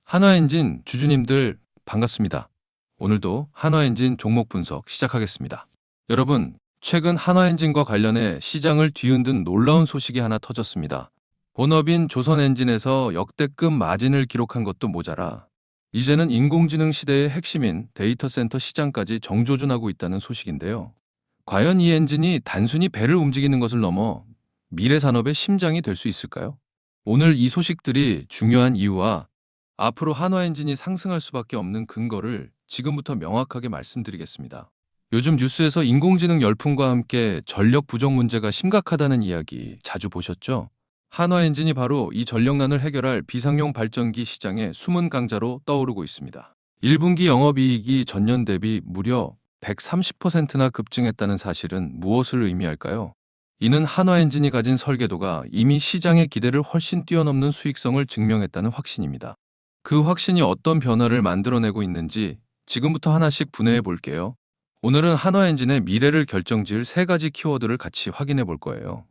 한화엔진 주주님들 반갑습니다. 오늘도 한화엔진 종목 분석 시작하겠습니다. 여러분, 최근 한화엔진과 관련해 시장을 뒤흔든 놀라운 소식이 하나 터졌습니다. 본업인 조선엔진에서 역대급 마진을 기록한 것도 모자라 이제는 인공지능 시대의 핵심인 데이터 센터 시장까지 정조준하고 있다는 소식인데요. 과연 이 엔진이 단순히 배를 움직이는 것을 넘어 미래 산업의 심장이 될 수 있을까요? 오늘 이 소식들이 중요한 이유와 앞으로 한화엔진이 상승할 수밖에 없는 근거를 지금부터 명확하게 말씀드리겠습니다. 요즘 뉴스에서 인공지능 열풍과 함께 전력 부족 문제가 심각하다는 이야기 자주 보셨죠? 한화엔진이 바로 이 전력난을 해결할 비상용 발전기 시장의 숨은 강자로 떠오르고 있습니다. 1분기 영업이익이 전년 대비 무려 130%나 급증했다는 사실은 무엇을 의미할까요? 이는 한화엔진이 가진 설계도가 이미 시장의 기대를 훨씬 뛰어넘는 수익성을 증명했다는 확신입니다. 그 확신이 어떤 변화를 만들어내고 있는지 지금부터 하나씩 분해해 볼게요. 오늘은 한화엔진의 미래를 결정지을 세 가지 키워드를 같이 확인해 볼 거예요.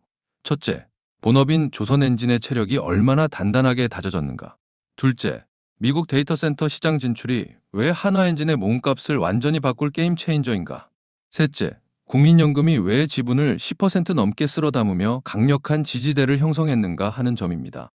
첫째, 본업인 조선엔진의 체력이 얼마나 단단하게 다져졌는가. 둘째, 미국 데이터 센터 시장 진출이 왜 한화엔진의 몸값을 완전히 바꿀 게임 체인저인가. 셋째, 국민연금이 왜 지분을 10% 넘게 쓸어 담으며 강력한 지지대를 형성했는가 하는 점입니다.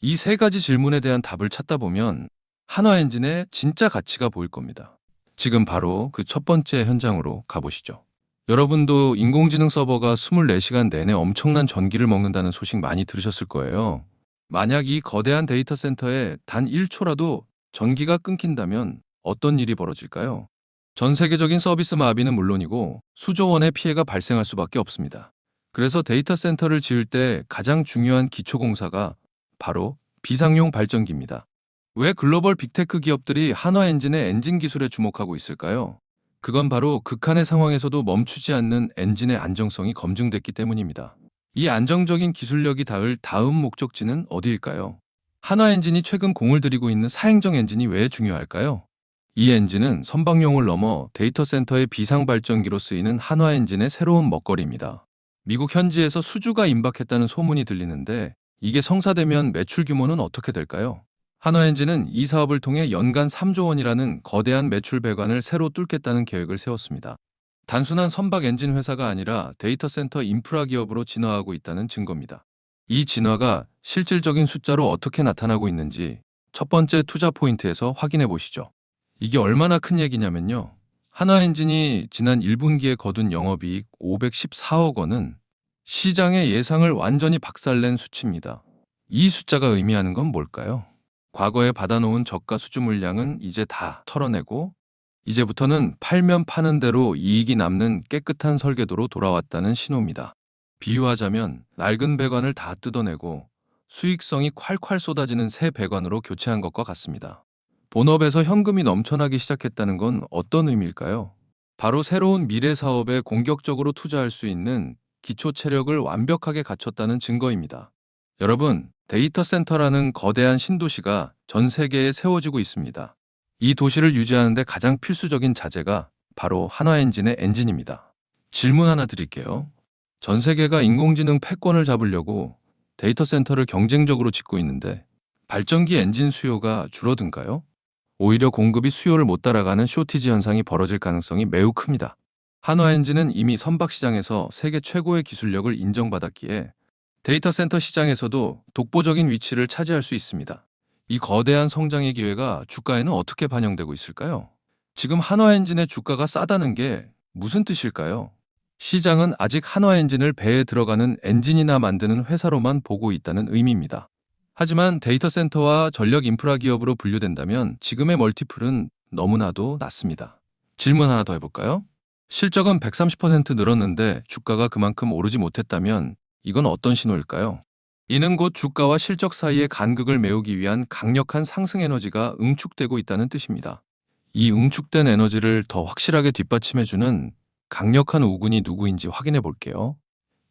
이 세 가지 질문에 대한 답을 찾다 보면 한화엔진의 진짜 가치가 보일 겁니다. 지금 바로 그 첫 번째 현장으로 가보시죠. 여러분도 인공지능 서버가 24시간 내내 엄청난 전기를 먹는다는 소식 많이 들으셨을 거예요. 만약 이 거대한 데이터 센터에 단 1초라도 전기가 끊긴다면 어떤 일이 벌어질까요? 전 세계적인 서비스 마비는 물론이고 수조 원의 피해가 발생할 수밖에 없습니다. 그래서 데이터 센터를 지을 때 가장 중요한 기초공사가 바로 비상용 발전기입니다. 왜 글로벌 빅테크 기업들이 한화엔진의 엔진 기술에 주목하고 있을까요? 그건 바로 극한의 상황에서도 멈추지 않는 엔진의 안정성이 검증됐기 때문입니다. 이 안정적인 기술력이 닿을 다음 목적지는 어디일까요? 한화엔진이 최근 공을 들이고 있는 사행정 엔진이 왜 중요할까요? 이 엔진은 선박용을 넘어 데이터 센터의 비상 발전기로 쓰이는 한화엔진의 새로운 먹거리입니다. 미국 현지에서 수주가 임박했다는 소문이 들리는데 이게 성사되면 매출 규모는 어떻게 될까요? 한화엔진은 이 사업을 통해 연간 3조 원이라는 거대한 매출 배관을 새로 뚫겠다는 계획을 세웠습니다. 단순한 선박 엔진 회사가 아니라 데이터 센터 인프라 기업으로 진화하고 있다는 증거입니다. 이 진화가 실질적인 숫자로 어떻게 나타나고 있는지 첫 번째 투자 포인트에서 확인해 보시죠. 이게 얼마나 큰 얘기냐면요. 한화엔진이 지난 1분기에 거둔 영업이익 514억 원은 시장의 예상을 완전히 박살낸 수치입니다. 이 숫자가 의미하는 건 뭘까요? 과거에 받아놓은 저가 수주 물량은 이제 다 털어내고 이제부터는 팔면 파는 대로 이익이 남는 깨끗한 설계도로 돌아왔다는 신호입니다. 비유하자면 낡은 배관을 다 뜯어내고 수익성이 콸콸 쏟아지는 새 배관으로 교체한 것과 같습니다. 본업에서 현금이 넘쳐나기 시작했다는 건 어떤 의미일까요? 바로 새로운 미래 사업에 공격적으로 투자할 수 있는 기초 체력을 완벽하게 갖췄다는 증거입니다. 여러분, 데이터 센터라는 거대한 신도시가 전 세계에 세워지고 있습니다. 이 도시를 유지하는 데 가장 필수적인 자재가 바로 한화엔진의 엔진입니다. 질문 하나 드릴게요. 전 세계가 인공지능 패권을 잡으려고 데이터 센터를 경쟁적으로 짓고 있는데 발전기 엔진 수요가 줄어든가요? 오히려 공급이 수요를 못 따라가는 쇼티지 현상이 벌어질 가능성이 매우 큽니다. 한화엔진은 이미 선박 시장에서 세계 최고의 기술력을 인정받았기에 데이터 센터 시장에서도 독보적인 위치를 차지할 수 있습니다. 이 거대한 성장의 기회가 주가에는 어떻게 반영되고 있을까요? 지금 한화엔진의 주가가 싸다는 게 무슨 뜻일까요? 시장은 아직 한화엔진을 배에 들어가는 엔진이나 만드는 회사로만 보고 있다는 의미입니다. 하지만 데이터 센터와 전력 인프라 기업으로 분류된다면 지금의 멀티플은 너무나도 낮습니다. 질문 하나 더 해볼까요? 실적은 130% 늘었는데 주가가 그만큼 오르지 못했다면 이건 어떤 신호일까요? 이는 곧 주가와 실적 사이의 간극을 메우기 위한 강력한 상승 에너지가 응축되고 있다는 뜻입니다. 이 응축된 에너지를 더 확실하게 뒷받침해주는 강력한 우군이 누구인지 확인해 볼게요.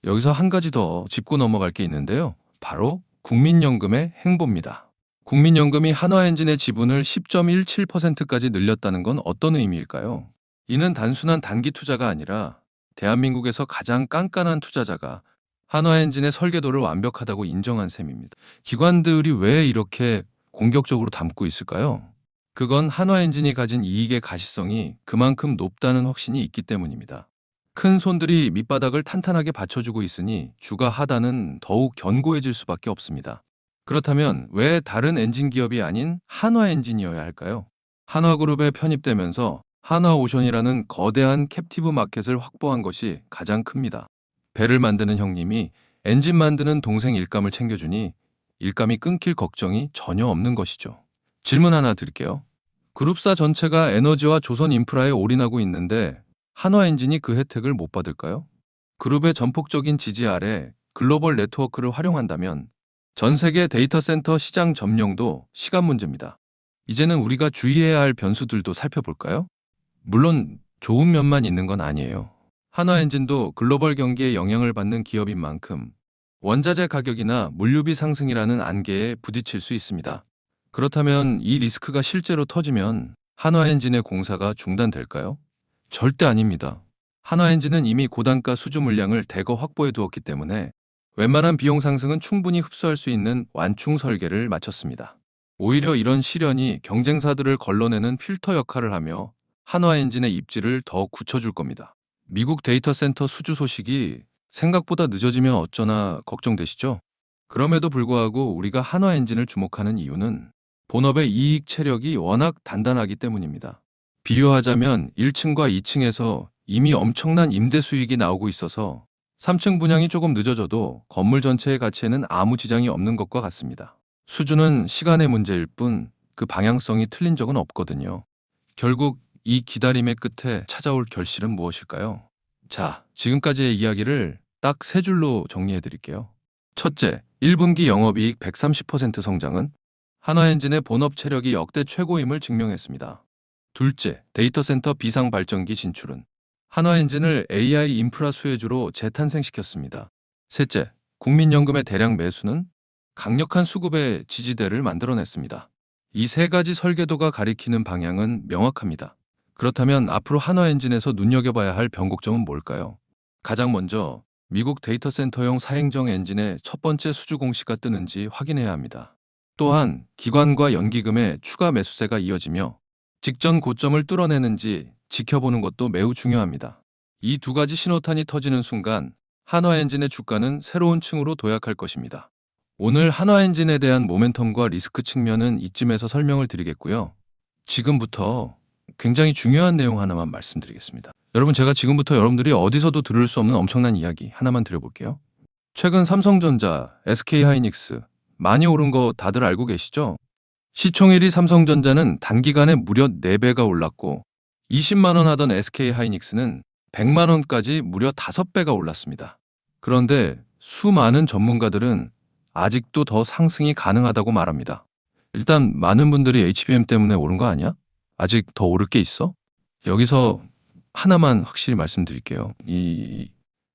여기서 한 가지 더 짚고 넘어갈 게 있는데요. 바로 국민연금의 행보입니다. 국민연금이 한화엔진의 지분을 10.17%까지 늘렸다는 건 어떤 의미일까요? 이는 단순한 단기 투자가 아니라 대한민국에서 가장 깐깐한 투자자가 한화엔진의 설계도를 완벽하다고 인정한 셈입니다. 기관들이 왜 이렇게 공격적으로 담고 있을까요? 그건 한화엔진이 가진 이익의 가시성이 그만큼 높다는 확신이 있기 때문입니다. 큰 손들이 밑바닥을 탄탄하게 받쳐주고 있으니 주가 하단은 더욱 견고해질 수밖에 없습니다. 그렇다면 왜 다른 엔진 기업이 아닌 한화엔진이어야 할까요? 한화그룹에 편입되면서 한화오션이라는 거대한 캡티브 마켓을 확보한 것이 가장 큽니다. 배를 만드는 형님이 엔진 만드는 동생 일감을 챙겨주니 일감이 끊길 걱정이 전혀 없는 것이죠. 질문 하나 드릴게요. 그룹사 전체가 에너지와 조선 인프라에 올인하고 있는데 한화엔진이 그 혜택을 못 받을까요? 그룹의 전폭적인 지지 아래 글로벌 네트워크를 활용한다면 전 세계 데이터 센터 시장 점령도 시간 문제입니다. 이제는 우리가 주의해야 할 변수들도 살펴볼까요? 물론 좋은 면만 있는 건 아니에요. 한화엔진도 글로벌 경기에 영향을 받는 기업인 만큼 원자재 가격이나 물류비 상승이라는 안개에 부딪힐 수 있습니다. 그렇다면 이 리스크가 실제로 터지면 한화엔진의 공사가 중단될까요? 절대 아닙니다. 한화엔진은 이미 고단가 수주 물량을 대거 확보해 두었기 때문에 웬만한 비용 상승은 충분히 흡수할 수 있는 완충 설계를 마쳤습니다. 오히려 이런 시련이 경쟁사들을 걸러내는 필터 역할을 하며 한화엔진의 입지를 더 굳혀줄 겁니다. 미국 데이터 센터 수주 소식이 생각보다 늦어지면 어쩌나 걱정되시죠? 그럼에도 불구하고 우리가 한화엔진을 주목하는 이유는 본업의 이익 체력이 워낙 단단하기 때문입니다. 비유하자면 1층과 2층에서 이미 엄청난 임대 수익이 나오고 있어서 3층 분양이 조금 늦어져도 건물 전체의 가치에는 아무 지장이 없는 것과 같습니다. 수주는 시간의 문제일 뿐 그 방향성이 틀린 적은 없거든요. 결국 이 기다림의 끝에 찾아올 결실은 무엇일까요? 자, 지금까지의 이야기를 딱 세 줄로 정리해 드릴게요. 첫째, 1분기 영업이익 130% 성장은 한화엔진의 본업 체력이 역대 최고임을 증명했습니다. 둘째, 데이터 센터 비상 발전기 진출은 한화엔진을 AI 인프라 수혜주로 재탄생시켰습니다. 셋째, 국민연금의 대량 매수는 강력한 수급의 지지대를 만들어냈습니다. 이 세 가지 설계도가 가리키는 방향은 명확합니다. 그렇다면 앞으로 한화엔진에서 눈여겨봐야 할 변곡점은 뭘까요? 가장 먼저 미국 데이터 센터용 사행정 엔진의 첫 번째 수주 공시가 뜨는지 확인해야 합니다. 또한 기관과 연기금의 추가 매수세가 이어지며 직전 고점을 뚫어내는지 지켜보는 것도 매우 중요합니다. 이 두 가지 신호탄이 터지는 순간 한화엔진의 주가는 새로운 층으로 도약할 것입니다. 오늘 한화엔진에 대한 모멘텀과 리스크 측면은 이쯤에서 설명을 드리겠고요. 지금부터 굉장히 중요한 내용 하나만 말씀드리겠습니다. 여러분, 제가 지금부터 여러분들이 어디서도 들을 수 없는 엄청난 이야기 하나만 드려볼게요. 최근 삼성전자, SK하이닉스 많이 오른 거 다들 알고 계시죠? 시총 1위 삼성전자는 단기간에 무려 4배가 올랐고 20만 원 하던 SK하이닉스는 100만 원까지 무려 5배가 올랐습니다. 그런데 수많은 전문가들은 아직도 더 상승이 가능하다고 말합니다. 일단 많은 분들이 HBM 때문에 오른 거 아니야? 아직 더 오를 게 있어? 여기서 하나만 확실히 말씀드릴게요. 이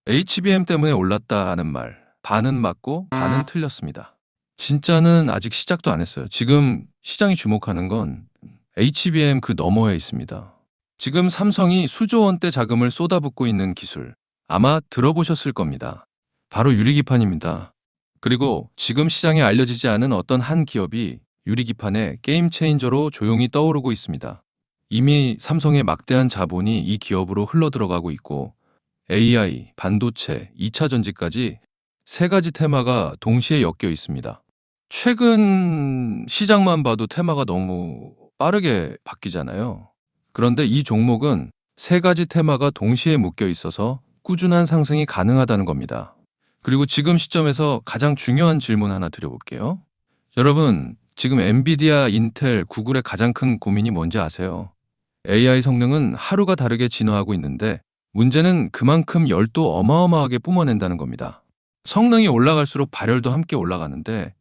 HBM 때문에 올랐다는 말, 반은 맞고 반은 틀렸습니다. 진짜는 아직 시작도 안 했어요. 지금 시장이 주목하는 건 HBM 그 너머에 있습니다. 지금 삼성이 수조 원대 자금을 쏟아붓고 있는 기술, 아마 들어보셨을 겁니다. 바로 유리기판입니다. 그리고 지금 시장에 알려지지 않은 어떤 한 기업이 유리기판의 게임 체인저로 조용히 떠오르고 있습니다. 이미 삼성의 막대한 자본이 이 기업으로 흘러들어가고 있고 AI, 반도체, 2차 전지까지 세 가지 테마가 동시에 엮여 있습니다. 최근 시장만 봐도 테마가 너무 빠르게 바뀌잖아요. 그런데 이 종목은 세 가지 테마가 동시에 묶여 있어서 꾸준한 상승이 가능하다는 겁니다. 그리고 지금 시점에서 가장 중요한 질문 하나 드려볼게요. 여러분, 지금 엔비디아, 인텔, 구글의 가장 큰 고민이 뭔지 아세요? AI 성능은 하루가 다르게 진화하고 있는데 문제는 그만큼 열도 어마어마하게 뿜어낸다는 겁니다. 성능이 올라갈수록 발열도 함께 올라가는데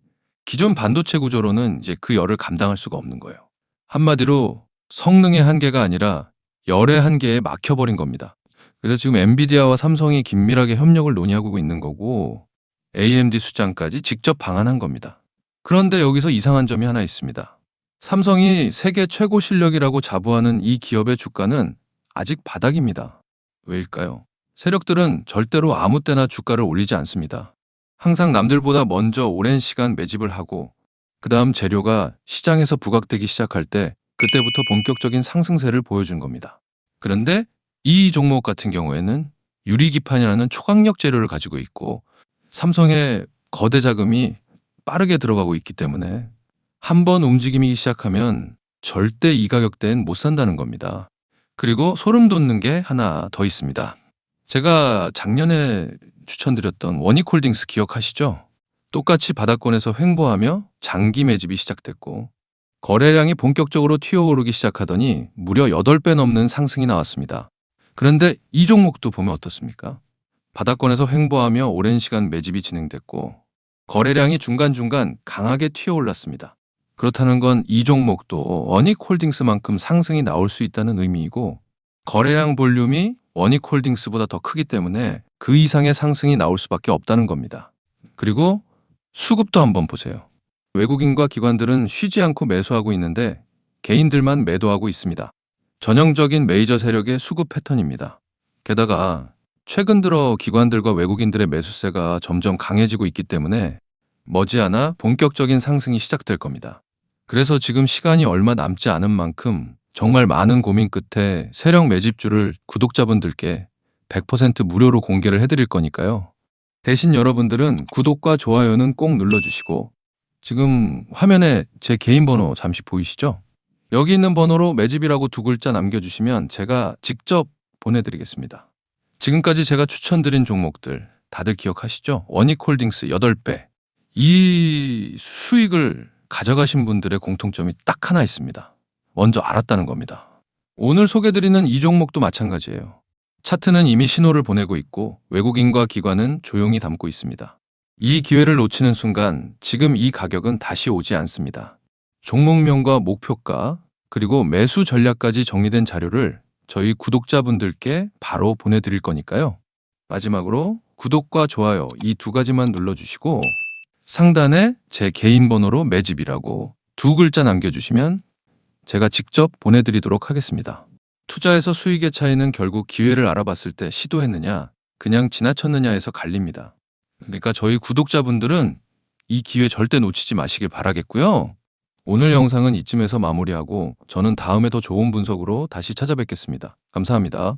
기존 반도체 구조로는 이제 그 열을 감당할 수가 없는 거예요. 한마디로 성능의 한계가 아니라 열의 한계에 막혀버린 겁니다. 그래서 지금 엔비디아와 삼성이 긴밀하게 협력을 논의하고 있는 거고 AMD 수장까지 직접 방한한 겁니다. 그런데 여기서 이상한 점이 하나 있습니다. 삼성이 세계 최고 실력이라고 자부하는 이 기업의 주가는 아직 바닥입니다. 왜일까요? 세력들은 절대로 아무 때나 주가를 올리지 않습니다. 항상 남들보다 먼저 오랜 시간 매집을 하고 그 다음 재료가 시장에서 부각되기 시작할 때 그때부터 본격적인 상승세를 보여준 겁니다. 그런데 이 종목 같은 경우에는 유리기판이라는 초강력 재료를 가지고 있고 삼성의 거대 자금이 빠르게 들어가고 있기 때문에 한번 움직임이 시작하면 절대 이 가격대엔 못 산다는 겁니다. 그리고 소름 돋는 게 하나 더 있습니다. 제가 작년에 추천드렸던 원익홀딩스 기억하시죠? 똑같이 바닥권에서 횡보하며 장기 매집이 시작됐고 거래량이 본격적으로 튀어오르기 시작하더니 무려 8배 넘는 상승이 나왔습니다. 그런데 이 종목도 보면 어떻습니까? 바닥권에서 횡보하며 오랜 시간 매집이 진행됐고 거래량이 중간중간 강하게 튀어올랐습니다. 그렇다는 건 이 종목도 원익홀딩스만큼 상승이 나올 수 있다는 의미이고 거래량 볼륨이 원익홀딩스보다 더 크기 때문에 그 이상의 상승이 나올 수밖에 없다는 겁니다. 그리고 수급도 한번 보세요. 외국인과 기관들은 쉬지 않고 매수하고 있는데 개인들만 매도하고 있습니다. 전형적인 메이저 세력의 수급 패턴입니다. 게다가 최근 들어 기관들과 외국인들의 매수세가 점점 강해지고 있기 때문에 머지않아 본격적인 상승이 시작될 겁니다. 그래서 지금 시간이 얼마 남지 않은 만큼 정말 많은 고민 끝에 세력 매집주를 구독자분들께 100% 무료로 공개를 해드릴 거니까요. 대신 여러분들은 구독과 좋아요는 꼭 눌러주시고 지금 화면에 제 개인 번호 잠시 보이시죠? 여기 있는 번호로 매집이라고 2글자 남겨주시면 제가 직접 보내드리겠습니다. 지금까지 제가 추천드린 종목들 다들 기억하시죠? 원익홀딩스 8배. 이 수익을 가져가신 분들의 공통점이 딱 하나 있습니다. 먼저 알았다는 겁니다. 오늘 소개드리는 이 종목도 마찬가지예요. 차트는 이미 신호를 보내고 있고 외국인과 기관은 조용히 담고 있습니다. 이 기회를 놓치는 순간 지금 이 가격은 다시 오지 않습니다. 종목명과 목표가 그리고 매수 전략까지 정리된 자료를 저희 구독자분들께 바로 보내드릴 거니까요. 마지막으로 구독과 좋아요 이 2가지만 눌러주시고 상단에 제 개인 번호로 매집이라고 2글자 남겨주시면 제가 직접 보내드리도록 하겠습니다. 투자에서 수익의 차이는 결국 기회를 알아봤을 때 시도했느냐, 그냥 지나쳤느냐에서 갈립니다. 그러니까 저희 구독자분들은 이 기회 절대 놓치지 마시길 바라겠고요. 오늘 영상은 이쯤에서 마무리하고 저는 다음에 더 좋은 분석으로 다시 찾아뵙겠습니다. 감사합니다.